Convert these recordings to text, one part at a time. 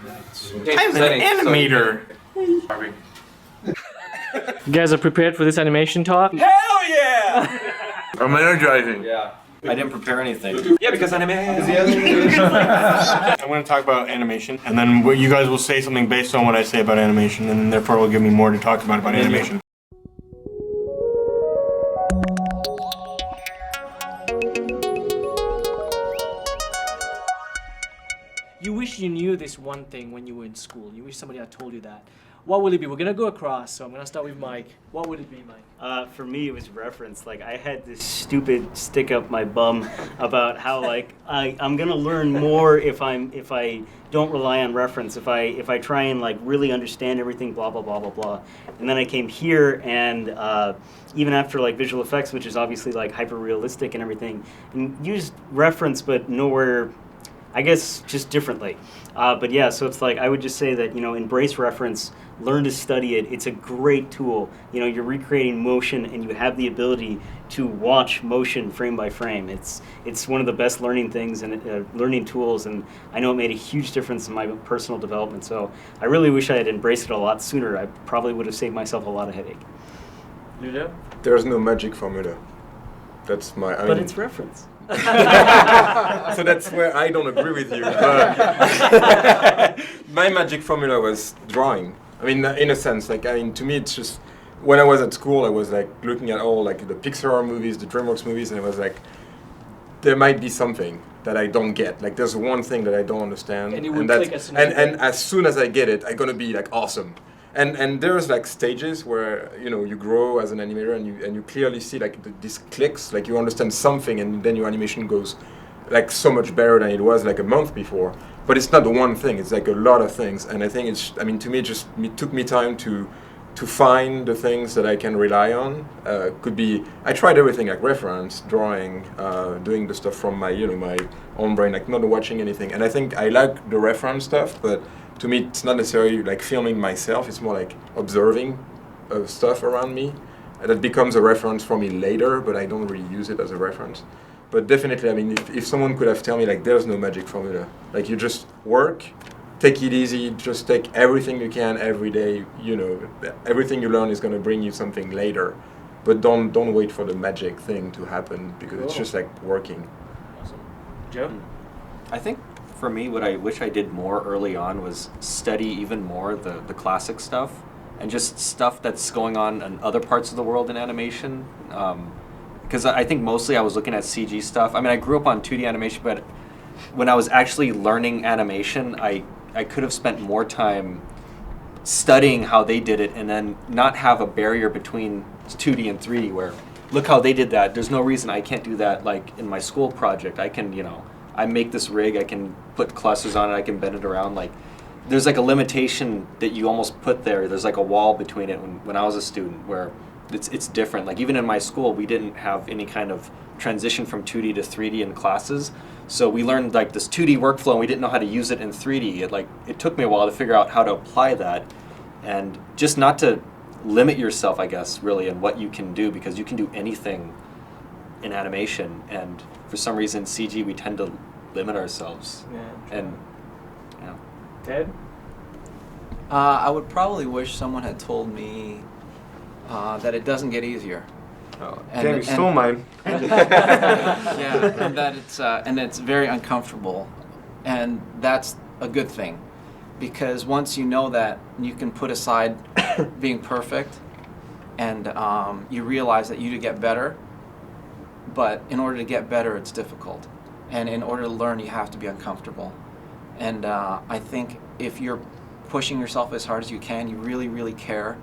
I'm an animator. You guys are prepared for this animation talk? Hell yeah! I'm energizing. Yeah. I didn't prepare anything. Yeah, because anime. I'm going to talk about animation, and then you guys will say something based on what I say about animation, and therefore will give me more to talk about animation. You wish you knew this one thing when you were in school. You wish somebody had told you that. What will it be? We're going to go across, so I'm going to start with Mike. What would it be, Mike? For me, it was reference. Like, I had this stupid stick up my bum about how, like, I'm going to learn more if I don't rely on reference, if I try and, like, really understand everything, blah, blah, blah, blah, blah. And then I came here, and even after, like, visual effects, which is obviously, like, hyper-realistic and everything, and used reference, but nowhere, I guess, just differently. But yeah, so it's like, I would just say that, you know, embrace reference, learn to study it. It's a great tool. You know, you're recreating motion and you have the ability to watch motion frame by frame. It's one of the best learning things and learning tools, and I know it made a huge difference in my personal development. So I really wish I had embraced it a lot sooner. I probably would have saved myself a lot of headache. Ludo? There's no magic formula. That's my... But it's reference. So that's where I don't agree with you. But my magic formula was drawing. I mean, in a sense, like, I mean, to me, it's just, when I was at school, I was like looking at all like the Pixar movies, the Dreamworks movies, and it was like, there might be something that I don't get. Like, there's one thing that I don't understand, And it would that's, click as soon and as soon as I get it, I'm gonna be like awesome. And there's like stages where, you know, you grow as an animator and you clearly see like these clicks, like you understand something, and then your animation goes like so much better than it was like a month before. But it's not the one thing, it's like a lot of things. And I think it's, I mean, to me, it took me time to find the things that I can rely on. Could be, I tried everything, like reference, drawing, doing the stuff from my, you know, my own brain, like not watching anything. And I think I like the reference stuff, but to me, it's not necessarily like filming myself, it's more like observing stuff around me. And that becomes a reference for me later, but I don't really use it as a reference. But definitely, I mean, if someone could have told me, like, there's no magic formula. Like, you just work, take it easy, just take everything you can every day, you know, everything you learn is going to bring you something later. But don't wait for the magic thing to happen, because it's just like working. Awesome. Joe? I think for me, what I wish I did more early on was study even more the classic stuff and just stuff that's going on in other parts of the world in animation. Because I think mostly I was looking at CG stuff. I mean, I grew up on 2D animation, but when I was actually learning animation, I could have spent more time studying how they did it and then not have a barrier between 2D and 3D where, look how they did that. There's no reason I can't do that like in my school project. I can, you know, I make this rig, I can put clusters on it, I can bend it around. Like, there's like a limitation that you almost put there. There's like a wall between it when I was a student where it's different. Like, even in my school, we didn't have any kind of transition from 2D to 3D in classes. So we learned like this 2D workflow and we didn't know how to use it in 3D. It took me a while to figure out how to apply that, and just not to limit yourself, I guess, really, in what you can do, because you can do anything in animation, and for some reason CG we tend to limit ourselves. Yeah. And yeah. Ted? I would probably wish someone had told me that it doesn't get easier. Oh, Jamie stole mine. Yeah, and that it's very uncomfortable, and that's a good thing, because once you know that, you can put aside being perfect, and you realize that you do get better. But in order to get better, it's difficult, and in order to learn, you have to be uncomfortable. And I think if you're pushing yourself as hard as you can, you really, really care,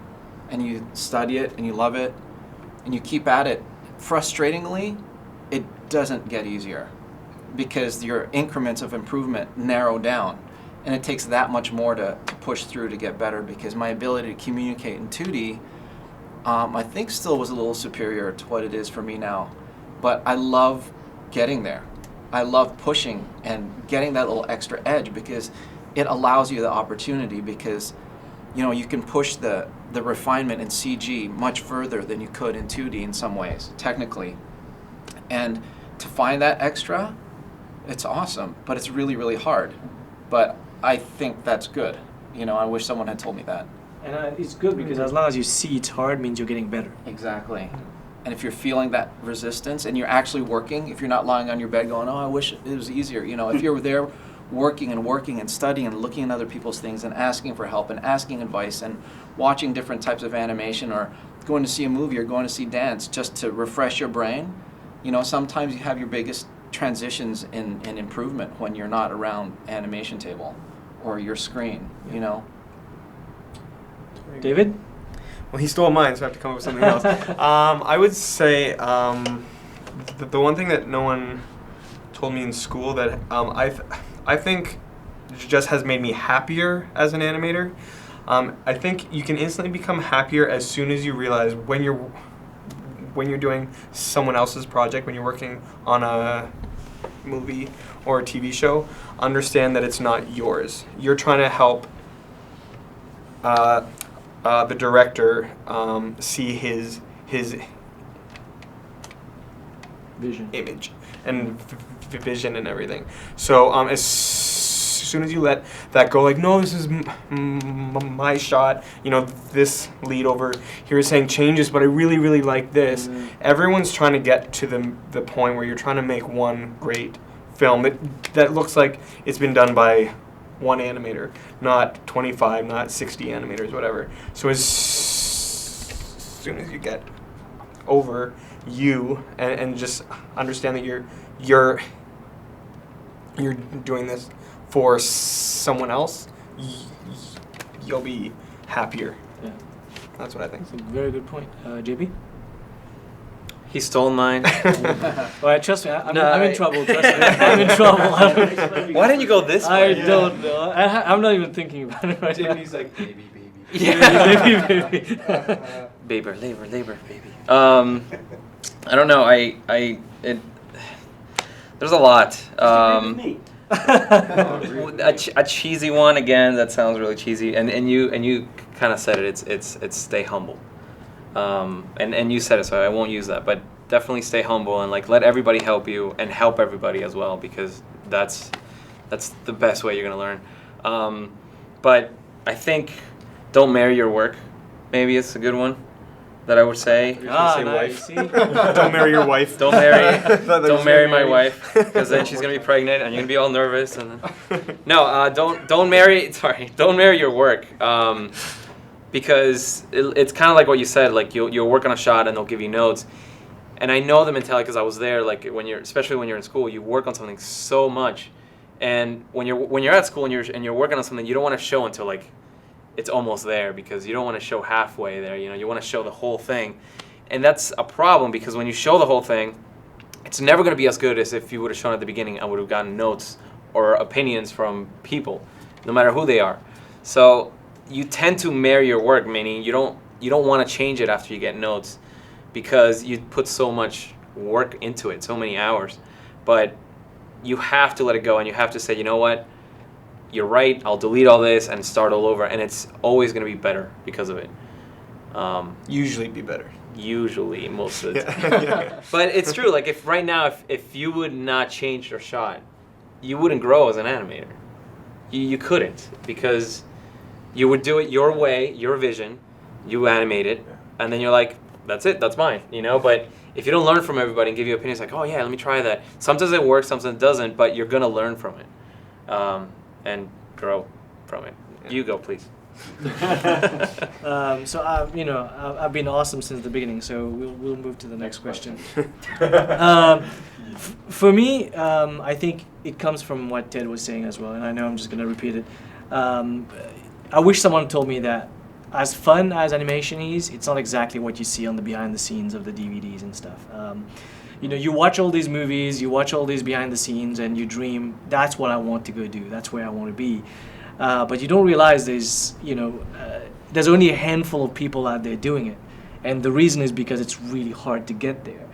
and you study it and you love it, and you keep at it, frustratingly, it doesn't get easier, because your increments of improvement narrow down, and it takes that much more to push through to get better, because my ability to communicate in 2D, I think still was a little superior to what it is for me now. But I love getting there. I love pushing and getting that little extra edge, because it allows you the opportunity, because, you know, you can push the refinement in CG much further than you could in 2D in some ways, technically. And to find that extra, it's awesome, but it's really, really hard. But I think that's good. You know, I wish someone had told me that. And it's good because as long as you see it's hard, means you're getting better. Exactly. And if you're feeling that resistance and you're actually working, if you're not lying on your bed going, oh, I wish it was easier. You know, if you're there working and studying and looking at other people's things and asking for help and asking advice and watching different types of animation or going to see a movie or going to see dance just to refresh your brain, you know, sometimes you have your biggest transitions in improvement when you're not around animation table or your screen, you know. David? Well, he stole mine, so I have to come up with something else. I would say the one thing that no one told me in school that I think just has made me happier as an animator. I think you can instantly become happier as soon as you realize when you're doing someone else's project, when you're working on a movie or a TV show, understand that it's not yours. You're trying to help the director see his Vision. image and vision and everything. So as soon as you let that go, like, no, this is my shot, you know, this lead over here is saying changes, but I really, really like this. Everyone's trying to get to the point where you're trying to make one great film that looks like it's been done by one animator, not 25, not 60 animators, whatever. So as soon as you get over you and just understand that you're doing this for someone else, you'll be happier. Yeah. That's what I think. That's a very good point. JB? He stole mine. All right, trust me, I'm No, in trouble. Trust me, I'm in trouble. Why didn't you go this I way? don't know. I'm not even thinking about it right now. He's like, baby, baby. Yeah. Baby. labor, baby. I don't know. There's a lot. Me. A cheesy one again. That sounds really cheesy. And you kind of said it. It's stay humble. And you said it, so I won't use that. But definitely stay humble and like let everybody help you and help everybody as well, because that's the best way you're gonna learn. But I think don't marry your work. Maybe it's a good one that I would say. Wife. See? Don't marry your wife. Don't marry my wife, because then she's gonna be pregnant and you're gonna be all nervous. And then, no, don't marry your work, because it's kind of like what you said. Like you'll work on a shot and they'll give you notes, and I know the mentality because I was there. Like especially when you're in school, you work on something so much, and when you're at school and you're working on something, you don't want to show until like it's almost there, because you don't want to show halfway there. You know, you want to show the whole thing. And that's a problem, because when you show the whole thing, it's never going to be as good as if you would have shown at the beginning and would have gotten notes or opinions from people, no matter who they are. So you tend to marry your work, meaning you don't want to change it after you get notes, because you put so much work into it, so many hours. But you have to let it go, and you have to say, you know what? You're right, I'll delete all this and start all over, and it's always going to be better because of it. Usually be better. Usually, most of the time. Yeah. But it's true, like if right now, if you would not change your shot, you wouldn't grow as an animator. You couldn't, because you would do it your way, your vision, you animate it, and then you're like, that's it, that's mine, you know? But if you don't learn from everybody and give you opinions like, oh yeah, let me try that. Sometimes it works, sometimes it doesn't, but you're gonna learn from it. And grow from it. You go, please. So I've been awesome since the beginning. So we'll move to the next question. For me, I think it comes from what Ted was saying as well, and I know I'm just gonna repeat it. I wish someone told me that as fun as animation is, it's not exactly what you see on the behind the scenes of the DVDs and stuff. You watch all these movies, you watch all these behind the scenes, and you dream, that's what I want to go do, that's where I want to be. But you don't realize there's only a handful of people out there doing it. And the reason is because it's really hard to get there.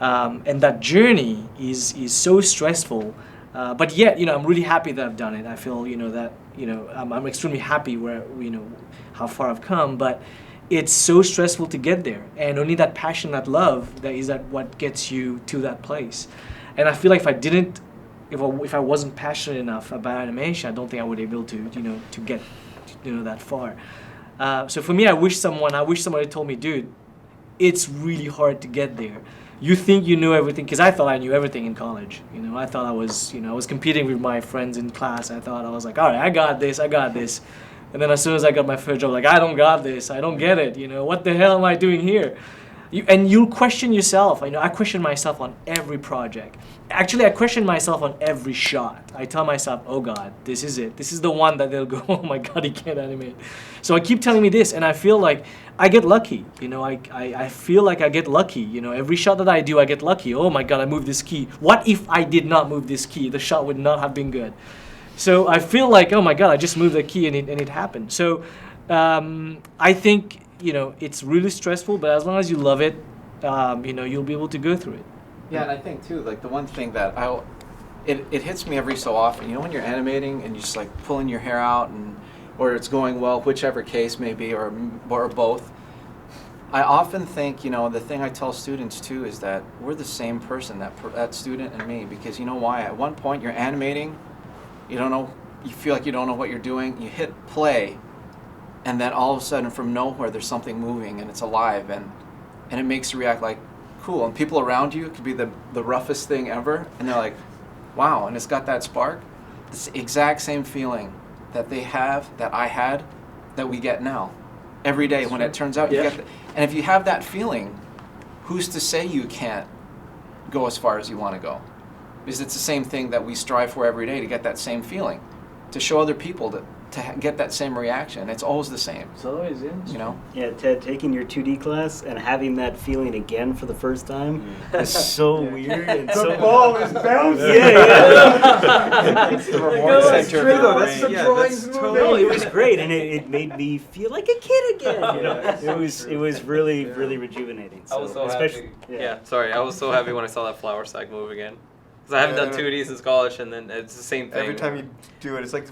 And that journey is so stressful. But yet, I'm really happy that I've done it. I feel, I'm extremely happy where, how far I've come. But it's so stressful to get there, and only that passion, that love, that is what gets you to that place. And I feel like if I didn't if I wasn't passionate enough about animation, I don't think I would be able to to get that far. So for me, I wish somebody told me, dude, it's really hard to get there. You think you know everything, because I thought I knew everything in college. I thought I was competing with my friends in class. I thought I was like, all right, I got this. And then as soon as I got my first job, like, I don't got this. I don't get it. What the hell am I doing here? You'll question yourself. I question myself on every project. Actually, I question myself on every shot. I tell myself, oh God, this is it. This is the one that they'll go, oh my God, he can't animate. So I keep telling me this, and I feel like I get lucky. I feel like I get lucky. Every shot that I do, I get lucky. Oh my God, I moved this key. What if I did not move this key? The shot would not have been good. So I feel like, oh my God, I just moved the key and it happened. So I think, it's really stressful, but as long as you love it, you'll be able to go through it. Yeah, and I think too, like the one thing that it hits me every so often, when you're animating and you're just like pulling your hair out or it's going well, whichever case may be, or both. I often think, the thing I tell students too is that we're the same person, that student and me, because you know why? At one point you're animating, you feel like you don't know what you're doing, you hit play, and then all of a sudden from nowhere there's something moving and it's alive and it makes you react like, cool, and people around you, it could be the roughest thing ever, and they're like, wow, and it's got that spark. It's the exact same feeling that they have, that I had, that we get now. Every day when it turns out you get and if you have that feeling, who's to say you can't go as far as you want to go? Because it's the same thing that we strive for every day, to get that same feeling, to show other people to get that same reaction. It's always the same. It's always in. Yeah, Ted, taking your 2D class and having that feeling again for the first time is so weird. And The ball is bouncing. It's the reward center. That's the drawings moving. No, it was great, and it made me feel like a kid again. It was really rejuvenating. I was so especially, happy. Sorry, I was so happy when I saw that flower sack move again. Because I haven't done 2D since college, and then it's the same thing. Every time you do it, it's like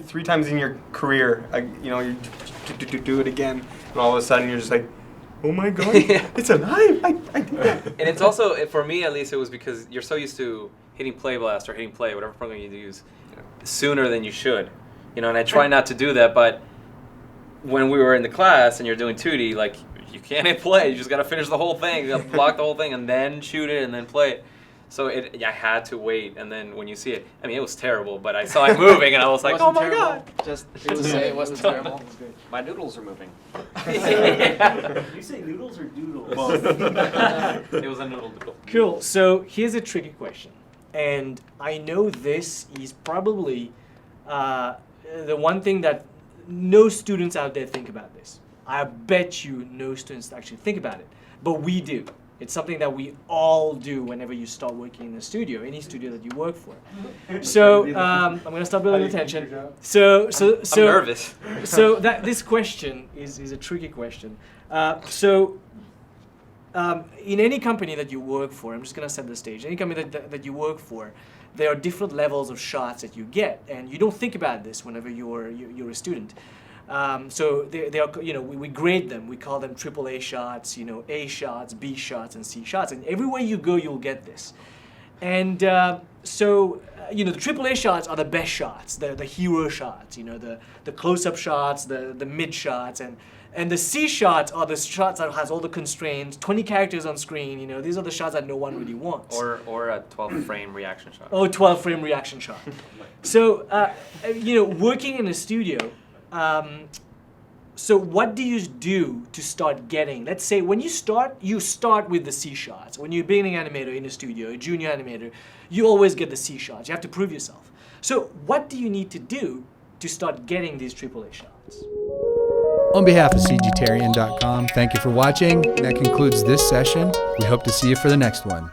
three times in your career, you do it again, and all of a sudden you're just like, oh my God, it's alive! I did that. And it's also, for me at least, it was because you're so used to hitting play blast or hitting play, whatever program you use, sooner than you should. And I try not to do that, but when we were in the class and you're doing 2D, like, you can't hit play. You just got to finish the whole thing, you got to block the whole thing, and then shoot it, and then play it. So I had to wait, and then when you see it, it was terrible, but I saw it moving, and I was like, oh my God! It wasn't terrible. My noodles are moving. You say noodles or doodles? It was a noodle doodle. Cool. So here's a tricky question, and I know this is probably the one thing that no students out there think about this. I bet you no students actually think about it, but we do. It's something that we all do whenever you start working in a studio, any studio that you work for. So I'm going to start building attention. So I'm nervous. So this question is a tricky question. In any company that you work for, I'm just going to set the stage. Any company that you work for, there are different levels of shots that you get, and you don't think about this whenever you're a student. So they are, we grade them. We call them AAA shots, A shots, B shots, and C shots. And everywhere you go, you'll get this. And the AAA shots are the best shots, the hero shots, the close-up shots, the mid shots, and the C shots are the shots that has all the constraints, 20 characters on screen. These are the shots that no one really wants. Or a 12-frame reaction shot. Oh, 12-frame reaction shot. So working in a studio. So what do you do to start getting? Let's say when you start with the C shots. When you're a beginning animator in a studio, a junior animator, you always get the C shots. You have to prove yourself. So what do you need to do to start getting these AAA shots? On behalf of CGTarian.com, thank you for watching. That concludes this session. We hope to see you for the next one.